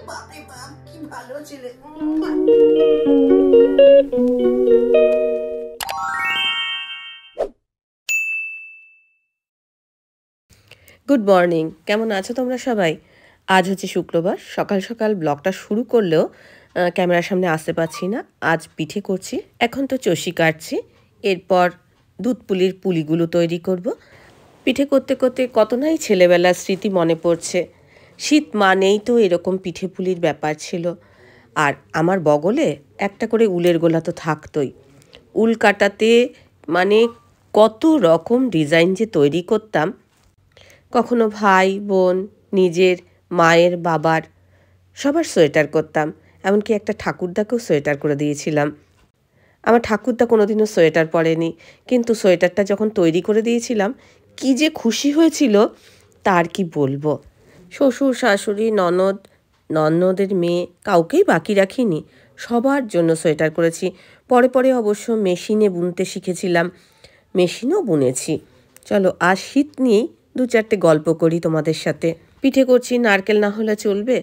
বাপরে বাপ কি ভালো ছেলে। গুড মর্নিং, কেমন আছো তোমরা সবাই? আজ হচ্ছে শুক্রবার, সকাল সকাল ব্লগটা শুরু করলেও ক্যামেরার সামনে আসতে পারছি না। আজ পিঠে করছি, এখন তো চষি কাটছি, এরপর দুধ পুলির পুলিগুলো তৈরি করব। পিঠে করতে করতে কত নাই ছেলেবেলার স্মৃতি মনে পড়ছে। শীত মানেই তো এরকম পিঠে পুলির ব্যাপার ছিল। আর আমার বগলে একটা করে উলের গোলা তো থাকতই। উল কাটাতে মানে কত রকম ডিজাইন যে তৈরি করতাম। কখনো ভাই বোন, নিজের, মায়ের, বাবার, সবার সোয়েটার করতাম। এমনকি একটা ঠাকুরদাকেও সোয়েটার করে দিয়েছিলাম। আমার ঠাকুরদা কোনোদিনও সোয়েটার পরেনি, কিন্তু সোয়েটারটা যখন তৈরি করে দিয়েছিলাম কি যে খুশি হয়েছিল তার কি বলবো। শ্বশুর, শাশুড়ি, ননদ, ননদের মেয়ে কাউকেই বাকি রাখিনি, সবার জন্য সোয়েটার করেছি। পরে পরে অবশ্য মেশিনে বুনতে শিখেছিলাম, মেশিনেও বুনেছি। চলো আজ শীত নিয়েই দু চারটে গল্প করি তোমাদের সাথে। পিঠে করছি, নারকেল না হলে চলবে,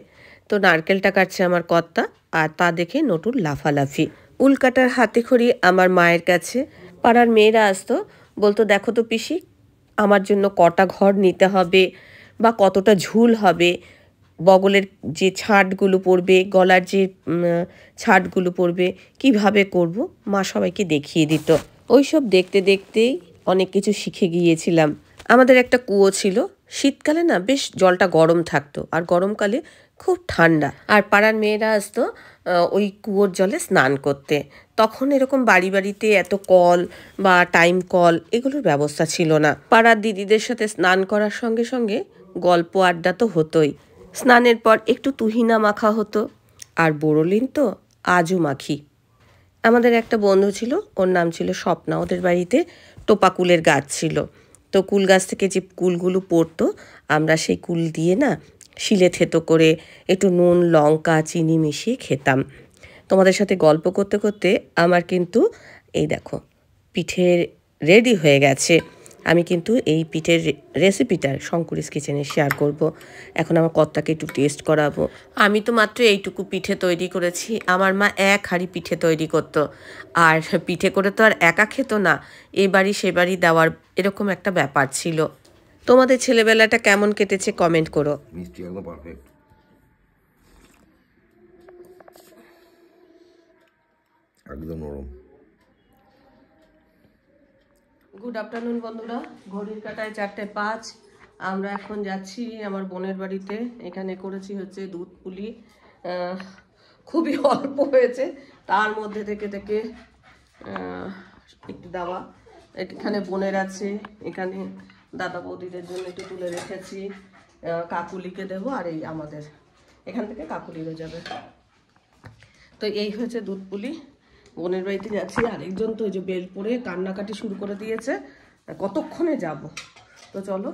তো নারকেলটা কাটছে আমার কর্তা, আর তা দেখে নটুর লাফালাফি। উল কাটার হাতে খড়ি আমার মায়ের কাছে। পাড়ার মেয়েরা আসতো, বলতো দেখো তো পিসি, আমার জন্য কটা ঘর নিতে হবে বা কতটা ঝুল হবে, বগলের যে ছাঁটগুলো পড়বে, গলার যে ছাঁটগুলো পড়বে, কিভাবে করব, মা সবাইকে দেখিয়ে দিত। ওইসব দেখতে দেখতেই অনেক কিছু শিখে গিয়েছিলাম। আমাদের একটা কুয়ো ছিল, শীতকালে না বেশ জলটা গরম থাকতো, আর গরমকালে খুব ঠান্ডা। আর পাড়ার মেয়েরা আসতো ওই কুয়োর জলে স্নান করতে। তখন এরকম বাড়ি বাড়িতে এত কল বা টাইম কল এগুলোর ব্যবস্থা ছিল না। পাড়ার দিদিদের সাথে স্নান করার সঙ্গে সঙ্গে গল্প আড্ডা তো হতোই। স্নানের পর একটু তুহিনা মাখা হতো, আর বোরোলিন তো আজও মাখি। আমাদের একটা বন্ধু ছিল, ওর নাম ছিল স্বপ্না। ওদের বাড়িতে টোপা কুলের গাছ ছিল, তো কুল গাছ থেকে যে কুলগুলো পড়তো আমরা সেই কুল দিয়ে না শিলে থেতো করে একটু নুন, লঙ্কা, চিনি মিশিয়ে খেতাম। তোমাদের সাথে গল্প করতে করতে আমার কিন্তু এই দেখো পিঠে রেডি হয়ে গেছে। আমি কিন্তু এই পিঠের রেসিপিটা শঙ্করিস কিচেনে শেয়ার করব। এখন আমার কর্তাকে একটু টেস্ট করাবো। আমি তো মাত্র এইটুকু পিঠে তৈরি করেছি, আমার মা এক হাঁড়ি পিঠে তৈরি করতো। আর পিঠে করে তো আর একা খেত না, এ বাড়ি সে বাড়ি দেওয়ার এরকম একটা ব্যাপার ছিল। তোমাদের ছেলেবেলাটা কেমন কেটেছে কমেন্ট করো। মিষ্টি একদম পারফেক্ট, একদম নরম। গুড আফটারনুন বন্ধুরা, ঘড়ির কাঁটায় 4:05। আমরা এখন যাচ্ছি আমার বোনের বাড়িতে। এখানে করেছি হচ্ছে দুধ পুলি, খুবই অল্প হয়েছে, তার মধ্যে থেকে থেকে একটু দেওয়া। এখানে বোনের আছে, এখানে দাদা বৌদিদের জন্য একটু তুলে রেখেছি, কাকুলিকে দেবো, আর এই আমাদের এখান থেকে কাকুলিরও যাবে। তো এই হচ্ছে দুধ পুলি, বোনের বাড়িতে যাচ্ছি। আরেকজন তো ওই যে বেল পরে কান্নাকাটি শুরু করে দিয়েছে, কতক্ষণে যাব। তো চলো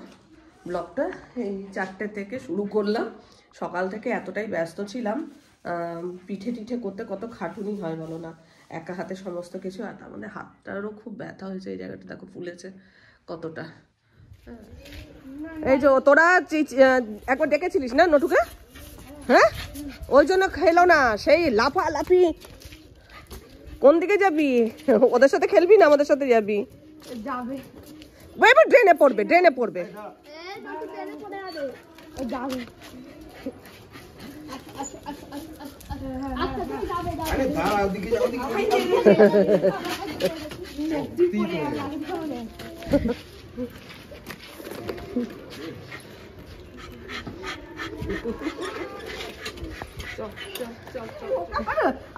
ব্লগটা এই 4টে থেকে শুরু করলাম। সকাল থেকে এতটাই ব্যস্ত ছিলাম, পিঠে টিঠে করতে কত খাটুনি হয় বলো না, একা হাতে সমস্ত কিছু। আর তার মধ্যে হাতটারও খুব ব্যথা হয়েছে, এই জায়গাটা দেখো ফুলেছে কতটা। এই যে তোরা একবার ডেকেছিলিস না নটুকে? হ্যাঁ, ওই জন্য খেলো না, সেই লাফালাফি। কোন দিকে যাবি? ওদের সাথে খেলবি না আমাদের সাথে যাবি? যাবে, এবার ড্রেনে পড়বে, ড্রেনে পড়বে।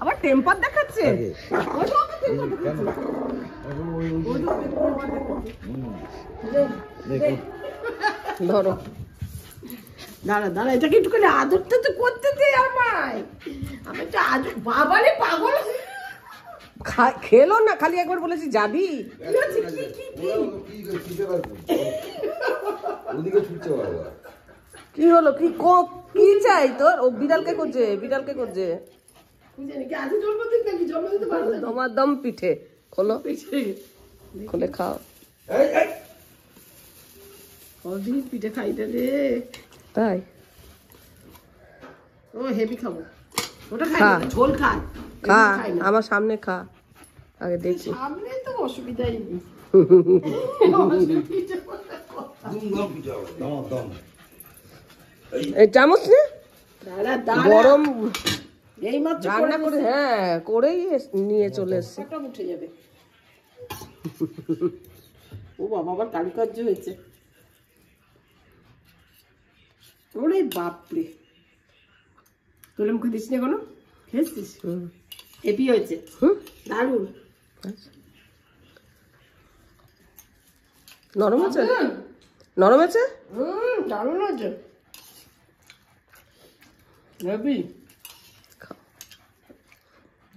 আবার টেম্পার দেখাচ্ছে। ধরো, দাঁড়া দাঁড়া, এটাকে একটুখানি আদরটা তো করতে দে আমায়। আমি তো আজ বাবারে পাগল। খেলো না, খালি একবার বলেছি যাবি। কি হলো, কি কি চাই তোর? ও বিড়ালকে করছে, বিড়ালকে করছে। তোমার দম পিঠে খোলো, খুলে খাও। কদিন পিঠে খাইতে রে, তাই ও হেভি খাবো, ওটা খা। খাই না, ঝোল খাই, খা, এমনি খাই না। আমার সামনে খা, আগে দেখি। সামনে তো অসুবিধাই নেই। দুম পিঠা হবে, দম। এই চামচ নে, দাঁড়া দাঁড়া, গরম এই মাত্র রান্না করে, হ্যাঁ করেই নিয়ে চলে এসছে। কটা উঠে যাবে। ও বাবা, আবার কারুকার্য হয়েছে। ওরে বাপরে, তোলে মুখে দিস না কোনো, খেয়েছিস? হেভি হয়েছে, দারুণ। নরম আছে, নরম আছে, দারুণ হয়েছে, হেভি।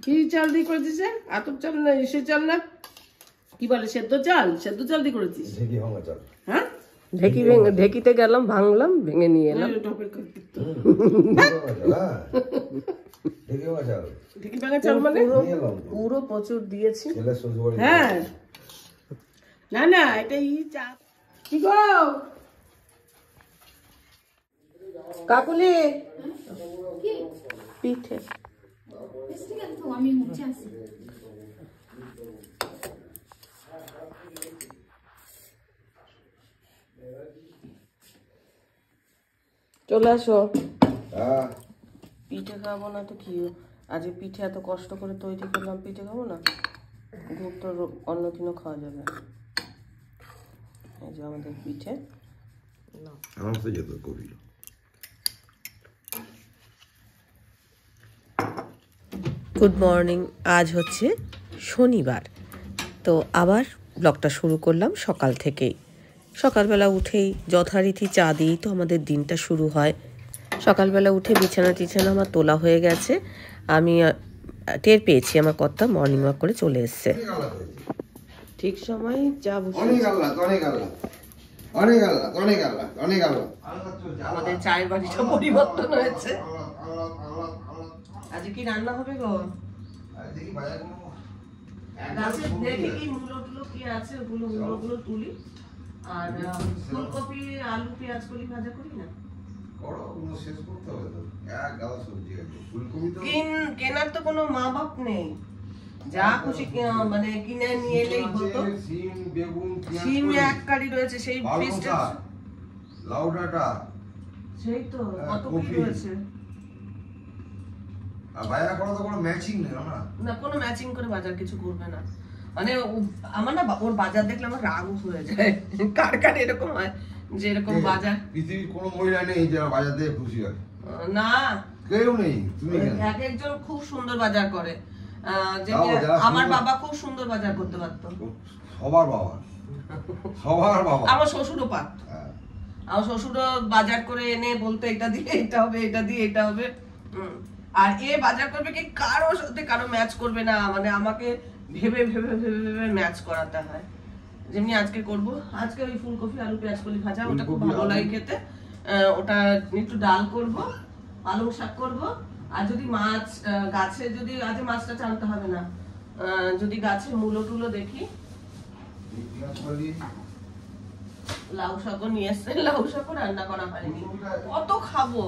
কি চাল দিয়ে করে দিছে? আতপ চাল না এসে চাল না, কি বলে, সেদ্ধ চাল? সেদ্ধ চাল দিয়ে করেছিস? ঢেকি ভাঙা চাল। হ্যাঁ, ঢেকিতে গেলাম, ভাঙলাম, ভেঙে নিয়ে এলাম। টপের করতে ঢেকি ভাঙা চাল। ঢেকি ভাঙা চাল মানে? নিয়ে এলাম তো। পুরো প্রচুর দিয়েছি। ছেলের শ্বশুরবাড়ি। হ্যাঁ, না না, এটা ই চাল। কি গো কাকুলি, পিঠে আমি মুছে আসি। চলে আসো। হ্যাঁ, পিঠে খাবো না তো কি, আজকে পিঠে এত কষ্ট করে তৈরি করলাম, পিঠে খাবো না? গুড় তো অন্য দিনও খাওয়া যাবে। এই যে আমাদের পিঠে। আমার তো যেত কবি। গুড মর্নিং, আজ হচ্ছে শনিবার। তো আবার ব্লগটা শুরু করলাম সকাল থেকেই। সকালবেলা উঠেই যথারীতি চা দিয়েই তো আমাদের দিনটা শুরু হয়। সকালবেলা উঠে বিছানা টিছানা আমার তোলা হয়ে গেছে। আমি টের পেয়েছি আমার কর্তা মর্নিং ওয়াক করে চলে এসছে। ঠিক সময় চা বসিয়েছি। আমাদের চায়ের বাড়িটা পরিবর্তন হয়েছে। আজকে কি রান্না হবে গো? গাছে দেখি কি মূলো টুলো কি আছে, ওগুলো মূলগুলো তুলি। আর ফুলকপি, আলু, পেঁয়াজ কলি ভাজা করি না? কেনার তো কোনো মা বাপ নেই, যা খুশি মানে কিনে নিয়ে এলেই হতো। সিম এক কারি রয়েছে, সেই ফ্রিজটা, লাউ ডাঁটা, সেই তো কত কি রয়েছে। আর বাজার করা তো কোনো ম্যাচিং নেই না, কোনো ম্যাচিং করে বাজার কিছু করবে না। মানে আমার না ওর বাজার দেখলে আমার রাগ হয়ে যায়। কার কার এরকম হয় যে এরকম বাজার? পৃথিবীর কোনো মহিলা নেই যারা বাজার থেকে খুশি হয়। না, কেউ নেই, তুমি কেন? এক একজন খুব সুন্দর বাজার করে। আমার বাবা খুব সুন্দর বাজার করতে পারতো। সবার বাবা, সবার বাবা। আমার শ্বশুরও পারত। আমার শ্বশুরও বাজার করে এনে বলতো এটা দিয়ে এটা হবে, এটা দিয়ে এটা হবে। আর এ বাজার করবে কি কারো সাথে কারো ম্যাচ করবে না, মানে আমাকে ভেবে ভেবে ভেবে ভেবে ম্যাচ করাতে হয়। যেমনি আজকে করব, আজকে ওই ফুলকপি আলু পেঁয়াজ কলি ভাজা, ওটা খুব ভালো লাগে খেতে। ওটা একটু ডাল করব, পালং শাক করব। আর যদি মাছ গাছে, যদি আজ মাছটা টানতে হবে না, যদি গাছে মূলো টুলো দেখি। লাউ শাকও নিয়ে এসছে, লাউ শাকও রান্না করা হয়নি, কত খাবো?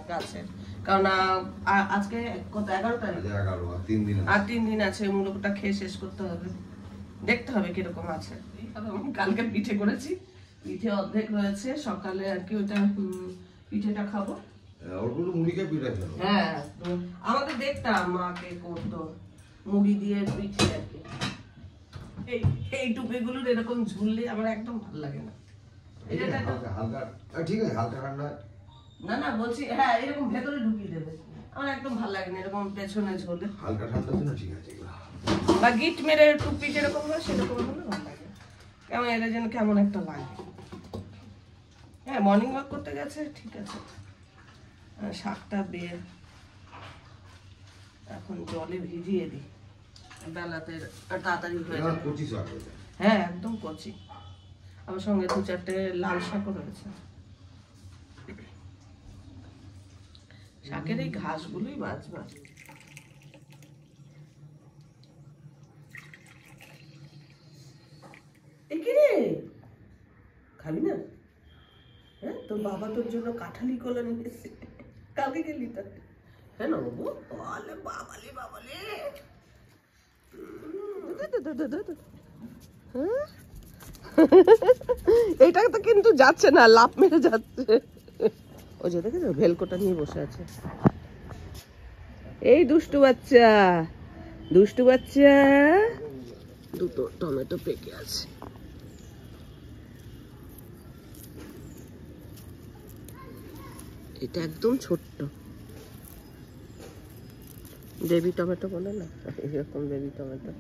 গাছের, কারণ আজকে কত, 11 তারিখ, আর 3 দিন আছে। মূলটা খেয়ে শেষ করতে হবে, দেখতে হবে কিরকম আছে। কালকে পিঠে করেছি, পিঠে অর্ধেক রয়েছে, সকালে আর কি ওটা পিঠেটা খাবো। হ্যাঁ, আমাদের দেখতাম মাকে করতো মুড়ি দিয়ে পিঠে আর কি। এই টুপিগুলোর এরকম ঝুললে আমার একদম ভালো লাগে না। ঠিক আছে, হালকা ঠান্ডা। না না, বলছি হ্যাঁ এরকম ভেতরে ঢুকিয়ে দেবে, আমার একদম ভালো লাগে না এরকম পেছনে ঝোলে। হালকা ঠান্ডা জন্য ঠিক আছে। বা গিট মেরে টুপি যেরকম হয় সেরকম হলে ভালো লাগে, কেমন এদের যেন কেমন একটা লাগে। হ্যাঁ, মর্নিং ওয়াক করতে গেছে, ঠিক আছে। শাকটা বের এখন জলে ভিজিয়ে দিই, বেলাতে তাড়াতাড়ি হয়ে যাবে। হ্যাঁ, একদম কচি। আমার সঙ্গে 2-4টে লাল শাকও রয়েছে। শাকের এই ঘাসগুলোই বাঁচবা। খাবি বাবা তোর জন্য কাঁঠালি কলা নিয়েছে, কালকে গেলি তো? হ্যাঁ না বাবু, বলে বাবালে বাবালে। এইটা তো কিন্তু যাচ্ছে না, লাফ মেরে যাচ্ছে। ওই যে দেখেছো ভেলকোটা নিয়ে বসে আছে। এই দুষ্টু বাচ্চা, দুষ্টু বাচ্চা। দুটো টমেটো পেকে আছে। এটা একদম ছোট্ট বেবি টমেটো বলে না, এরকম বেবি টমেটো।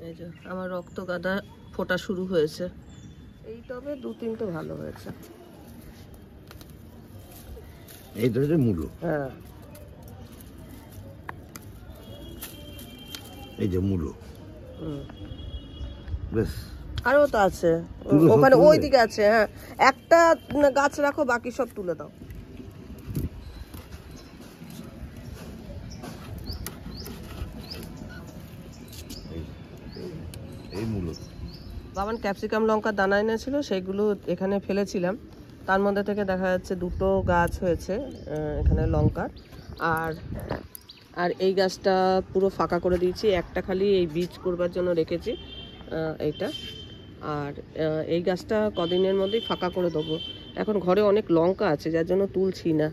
এই যে আমার রক্ত গাদা ফোটা শুরু হয়েছে। এই টবে 2-3টে ভালো হয়েছে। এই তো হচ্ছে মূলো। হ্যাঁ, এই যে মূলো। বেশ, আরো তো আছে তুলে সব ওখানে, তুলবে? ওইদিকে আছে। হ্যাঁ, একটা গাছ রাখো, বাকি সব তুলে দাও। এই মূলো। বাবান ক্যাপসিকাম লঙ্কার দানা এনেছিল, সেইগুলো এখানে ফেলেছিলাম। তার মধ্যে থেকে দেখা যাচ্ছে 2টো গাছ হয়েছে এখানে লঙ্কার। আর আর এই গাছটা পুরো ফাঁকা করে দিয়েছি, একটা খালি এই বীজ করবার জন্য রেখেছি এইটা। আর এই গাছটা কদিনের মধ্যেই ফাঁকা করে দেবো। এখন ঘরে অনেক লঙ্কা আছে, যার জন্য তুলছি না।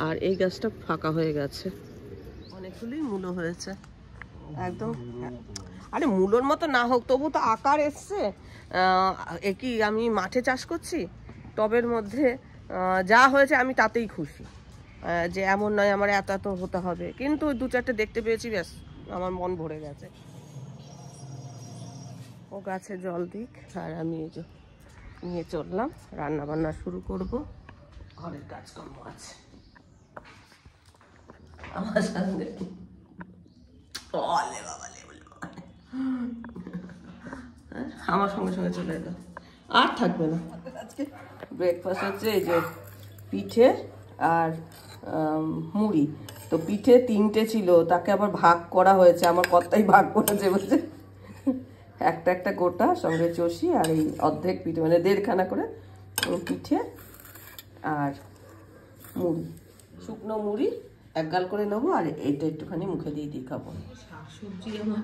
আর এই গাছটা ফাঁকা হয়ে গেছে। অনেকগুলোই মূলো হয়েছে একদম। আরে মূলোর মতো না হোক, তবু তো আকার এসছে। কি আমি মাঠে চাষ করছি, টবের মধ্যে যা হয়েছে আমি তাতেই খুশি। যে এমন নয় আমার এত এত হতে হবে, কিন্তু 2-4টে দেখতে পেয়েছি, ব্যাস আমার মন ভরে গেছে। ও গাছে জল দিক, আর আমি এই যে নিয়ে চললাম, রান্না বান্না শুরু করব। ঘরের কাজকর্ম আছে আমার সঙ্গে। ওলে বাবালে, আমার সঙ্গে সঙ্গে চলে এলো, আর থাকবে না। আজকে ব্রেকফাস্ট হচ্ছে এই যে পিঠে আর মুড়ি। তো পিঠে 3টে ছিল, তাকে আবার ভাগ করা হয়েছে, আমার কর্তাই ভাগ করেছে বলছে। একটা একটা গোটা সঙ্গে চষি, আর এই অর্ধেক পিঠে, মানে 1.5খানা করে পিঠে আর মুড়ি, শুকনো মুড়ি 1 গাল করে নেবো। আর এইটা একটুখানি মুখে দিয়ে খাবো। শাকসবজি আমার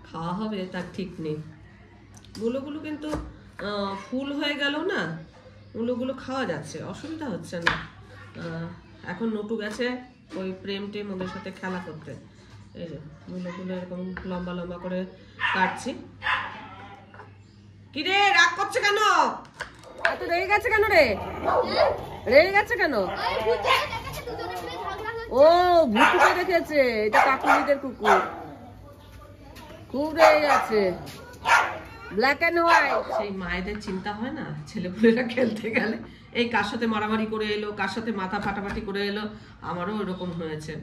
খাওয়া হবে তার ঠিক নেই। মূলোগুলো কিন্তু ফুল হয়ে গেল না, মূলোগুলো খাওয়া যাচ্ছে, অসুবিধা হচ্ছে না। এখন নটু গেছে ওই প্রেম টেম ওদের সাথে খেলা করতে। এই যে মূলোগুলো এরকম লম্বা লম্বা করে কাটছি। কি রে, রাগ করছে কেন? এত রেগে গেছে কেন রে? রেগে গেছে কেন? ও ভুতুকে দেখেছে, এটা কাকুলিদের কুকুর, খুব রেগে গেছে। Black and white. সেই মায়েদের চিন্তা হয় না, ছেলেপুলেরা খেলতে গেলে এই কার সাথে মারামারি করে এলো, কার সাথে মাথা ফাটাফাটি করে এলো। আমারও ওরকম হয়েছে।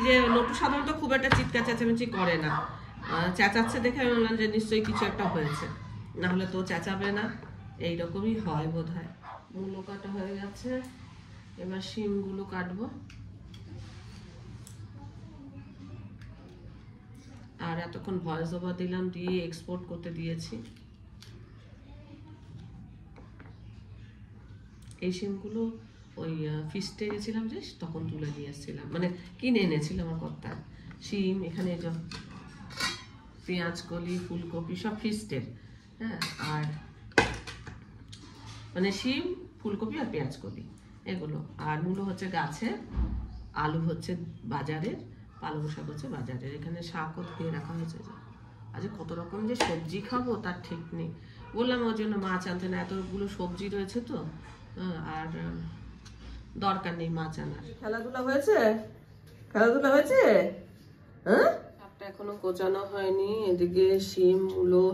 যে নটু সাধারণত খুব একটা চিৎকার চেঁচামেচি করে না, চেঁচাচ্ছে দেখে আমি বললাম যে নিশ্চয়ই কিছু একটা হয়েছে, না হলে তো চেঁচাবে না। এইরকমই হয় বোধ হয়। মূলো কাটা হয়ে গেছে, এবার শিমগুলো কাটবো। আর এতক্ষণ ভয়েস ওভার দিলাম, দিয়ে এক্সপোর্ট করতে দিয়েছি। এই শিমগুলো ওই ফিস্টে গেছিলাম যে, তখন তুলে নিয়ে এসেছিলাম, মানে কিনে এনেছিলাম আমার কর্তা। শিম এখানে যে পেঁয়াজ কলি, ফুলকপি সব ফিস্টের। হ্যাঁ, আর মানে শিম, ফুলকপি আর পেঁয়াজ কলি এগুলো। আর মূলো হচ্ছে গাছের, আলু হচ্ছে বাজারের, পালং শাক হচ্ছে বাজারের। এখানে শাকও ধুয়ে রাখা হয়েছে। আজ কত রকম যে সবজি খাবো তার ঠিক নেই। বললাম ওর জন্য মাছ আনতে না, এতগুলো সবজি রয়েছে তো, আর দরকার নেই মাছ আনার। খেলাধুলা হয়েছে, খেলাধুলা হয়েছে। হ্যাঁ, শাকটা এখনো কোচানো হয়নি। এদিকে শিম, মূলো,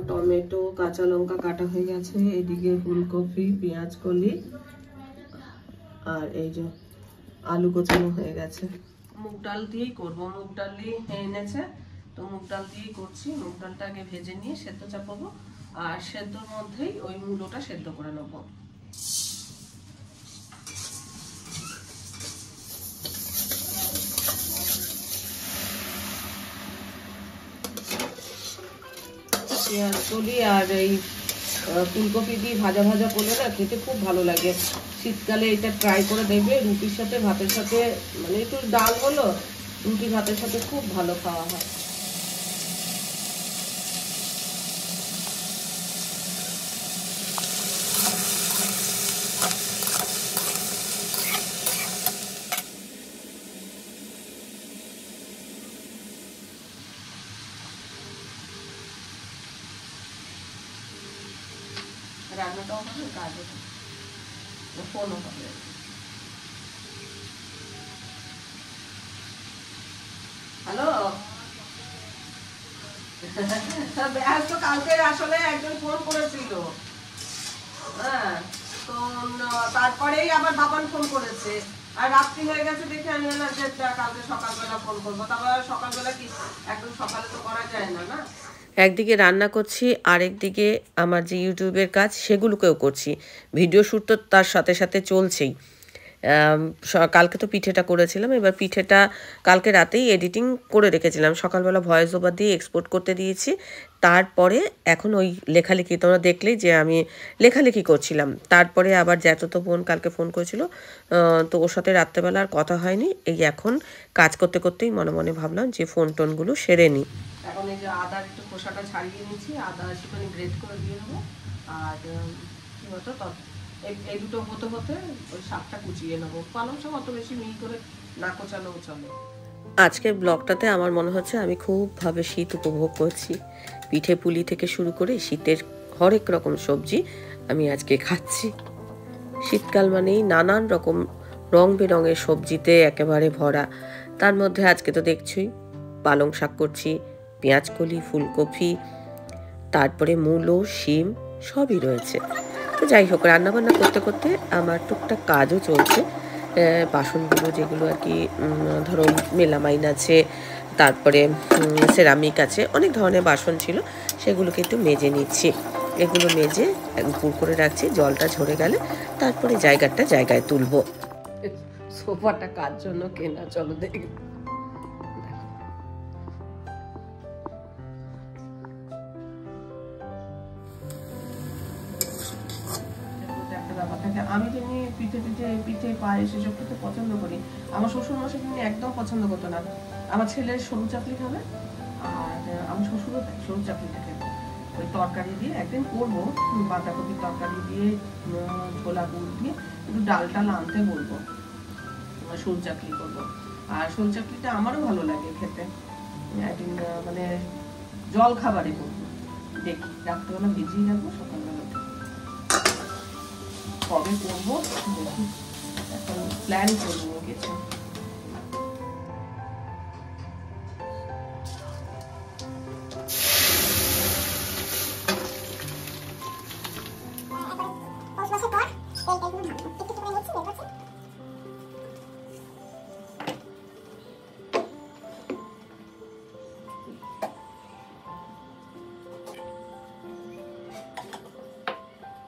টমেটো, কাঁচা লঙ্কা কাটা হয়ে গেছে। এদিকে ফুলকপি, পেঁয়াজ কলি, আর এই যে আলু কোচানো হয়ে গেছে। মুগ ডাল দিয়েই করবো, মুগ ডালই এনেছে তো মুগ ডাল দিয়েই করছি। মুগ ডালটা আগে ভেজে নিয়ে সেদ্ধ চাপাবো, আর সেদ্ধর মধ্যেই ওই মূলোটা সেদ্ধ করে নেবো। পেঁয়াজ কলি আর এই ফুলকপি দিয়ে ভাজা ভাজা করলে না খেতে খুব ভালো লাগে। শীতকালে এটা ট্রাই করে দেখবে, রুটির সাথে ভাতের সাথে, মানে একটু ডাল হলো, রুটি ভাতের সাথে খুব ভালো খাওয়া হয়। রান্নাটাও হবে, কাজও হবে, ফোনও হবে। হ্যালো, আজ তো কালকে আসলে একজন ফোন করেছিল, হ্যাঁ, তো তারপরেই আবার বাবান ফোন করেছে, আর রাত্রি হয়ে গেছে দেখে আমি বললাম যে কালকে সকালবেলা ফোন করবো। তারপর সকালবেলা কি একদম সকালে তো করা যায় না, না? একদিকে রান্না করছি, আরেকদিকে আমার যে ইউটিউবের কাজ সেগুলোকেও করছি। ভিডিও শ্যুট তো তার সাথে সাথে চলছেই। কালকে তো পিঠেটা করেছিলাম, এবার পিঠেটা কালকে রাতেই এডিটিং করে রেখেছিলাম, সকালবেলা ভয়েস ওভার দিয়ে এক্সপোর্ট করতে দিয়েছি। তারপরে এখন ওই লেখালেখি, তোমরা দেখলেই যে আমি লেখালেখি করছিলাম। তারপরে আবার জ্যাঠতো বোন কালকে ফোন করেছিল, তো ওর সাথে রাত্রেবেলা আর কথা হয়নি। এই এখন কাজ করতে করতেই মনে মনে ভাবলাম যে ফোন টোনগুলো সেরে নিই। এখন এই যে আদার একটু খোসাটা ছাড়িয়ে নিচ্ছি, আদা একটুখানি গ্রেট করে দিয়ে দেবো। আর কি বলতো, এই দুটো হতে হতে ওই শাকটা কুচিয়ে নেবো। পালং শাক অত বেশি মিহি করে না কোচালেও চলে। আজকের ব্লগটাতে আমার মনে হচ্ছে আমি খুবভাবে শীত উপভোগ করছি। পিঠে পুলি থেকে শুরু করে শীতের হরেক রকম সবজি আমি আজকে খাচ্ছি। শীতকাল মানেই নানান রকম রং বেরঙের সবজিতে একেবারে ভরা। তার মধ্যে আজকে তো দেখছই পালং শাক করছি, পেঁয়াজকলি, ফুলকপি, তারপরে মূলো, শিম সবই রয়েছে। তো যাই হোক, রান্নাবান্না করতে করতে আমার টুকটাক কাজও চলছে। বাসনগুলো যেগুলো আর কি, ধরো মেলামাইন আছে, তারপরে সেরামিক আছে, অনেক ধরনের বাসন ছিল, সেগুলোকে একটু মেজে নিচ্ছি। এগুলো মেজে পুর করে রাখছি, জলটা ঝরে গেলে তারপরে জায়গায় তুলবো। সোফাটা কার জন্য কেনা, চলো দেখি। আমি যেমনি পিঠে পায়েস এসব খেতে পছন্দ করি, আমার শ্বশুর মশাই কিন্তু একদম পছন্দ করতো না। আমার ছেলের সরু চাকলি খাবে, আর আমার শ্বশুরও সরু চাকলিটা খেবে। ওই তরকারি দিয়ে একদিন করবো, বাঁধাকপির তরকারি দিয়ে, ছোলা গুড় দিয়ে একটু ডাল টাল আনতে বলবো, সরু চাকলি করবো। আর সরু চাকলিটা আমারও ভালো লাগে খেতে, একদিন মানে জল খাবারে করবো। দেখি রাত্রেবেলা ভিজিয়ে রাখবো, সকালবেলা কবে করবো দেখি, এখন প্ল্যান করবো কিছু।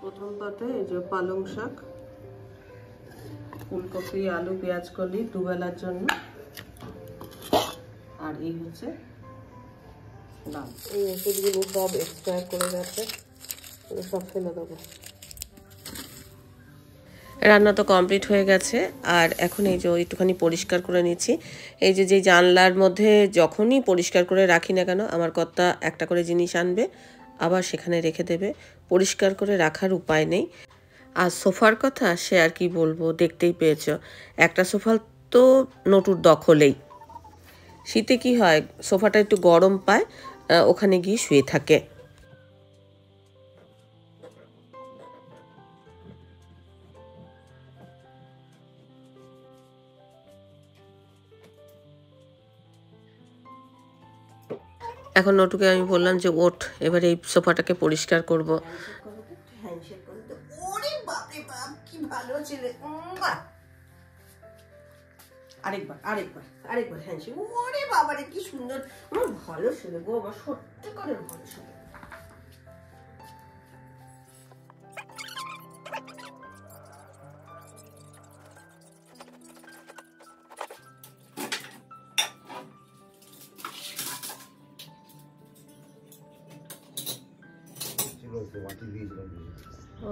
প্রথম পাতায় এই যে পালং শাক, ফুলকপি, আলু, পেঁয়াজকলি দুবেলার জন্য, আর এই হচ্ছে ডাল। এই ওষুধগুলো সব এক্সপায়ার করে গেছে, সব ফেলে দেবো। রান্না তো কমপ্লিট হয়ে গেছে, আর এখন এই যে একটুখানি পরিষ্কার করে নিচ্ছি। এই যে জানলার মধ্যে যখনই পরিষ্কার করে রাখি না কেন, আমার কর্তা একটা করে জিনিস আনবে, আবার সেখানে রেখে দেবে। পরিষ্কার করে রাখার উপায় নেই। আর সোফার কথা সে আর কি বলবো, দেখতেই পেয়েছ, একটা সোফা তো নটুর দখলেই। শীতে কি হয়, সোফাটা একটু গরম পায়, ওখানে গিয়ে শুয়ে থাকে। এখন নটুকে আমি বললাম যে ওঠ, এবার এই সোফাটাকে পরিষ্কার করব। আরেকবার হ্যান্ডশেক। ওরে বাবারে কি সুন্দর, আমার ভালো ছেলে গো, আমার সত্যি করে ভালো ছেলে। ও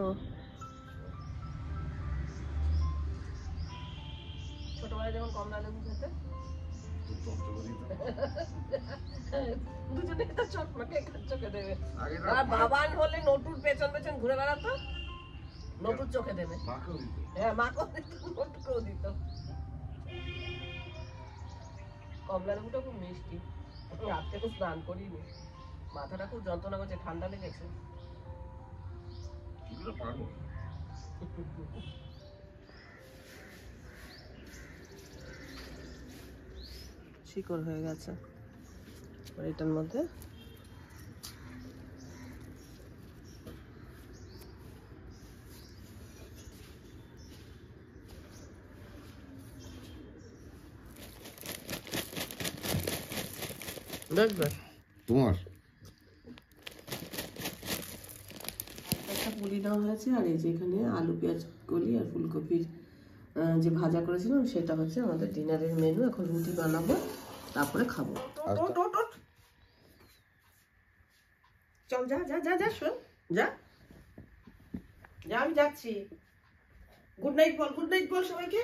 ছোটবেলায় যখন কমলা লেবু খেতে দুজনে তো চটমাকে চোখে দেবে। আর বাবান হলে নটুর পেছন পেছন ঘুরে বেড়াতো, নটুর চোখে দেবে। হ্যাঁ, মাকেও দিত, নটুকেও দিত। কমলা লেবুটা খুব মিষ্টি। রাত্রে খুব স্নান করিনি, মাথাটা খুব যন্ত্রণা করছে, ঠান্ডা লেগেছে। শিকড় হয়ে গেছে এটার মধ্যে। তোমার একটা পুলি দেওয়া হয়েছে, আর এই যে এখানে আলু পেঁয়াজ কলি আর ফুলকপির যে ভাজা করেছিলাম সেটা হচ্ছে আমাদের ডিনারের মেনু। এখন রুটি বানাবো, তারপরে খাবো। চল যা যা যা যা, শোন যা যা, আমি যাচ্ছি। গুড নাইট বল, গুড নাইট বল সবাইকে।